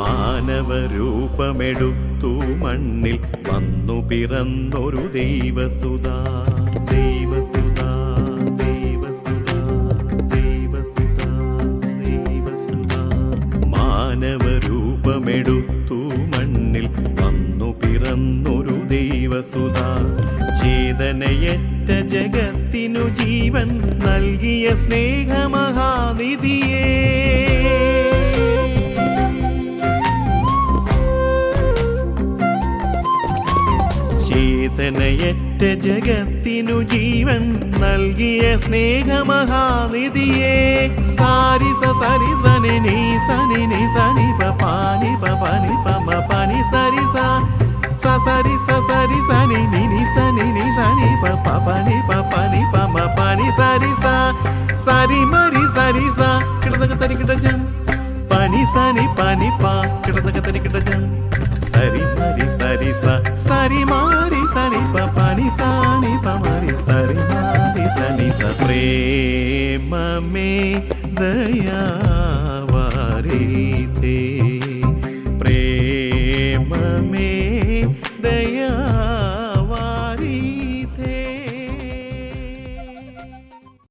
മാനവരൂപമെടുത്തു മണ്ണിൽ വന്നു പിറന്നൊരു ദൈവസുതാ ദൈവസുതാ ദൈവസുതാ ദൈവസുതാ ദൈവസുതാ. മാനവരൂപമെടുത്തു മണ്ണിൽ വന്നു പിറന്നൊരു ദൈവസുതാ. ചേതനയറ്റ ജഗത്തിനു ജീവൻ നൽകിയ സ്നേഹമഹാനിധിയേ. ചേതനയറ്റ ജഗത്തിനു ജീവൻ നൽകിയ സ്നേഹമഹാനിധിയേ. സാരിസ സരിസനി നീ സനി നി സനി പനി പനി പമ പനി സരിസ സരി സരി സനി നി സനി നി സനി പനി പനി പമ പനി സരിസ സരി മരി സരിസ കിടതക തരി കിടജ പനി സനി പനി പ കിടതക തരി കിടജ സരി മരി സരിസ സരി മാരി സനി പനി സനി പമരി സരി മാരി സനി സ. പ്രേമമേ ദയാവാരീതേ പ്രേമമേ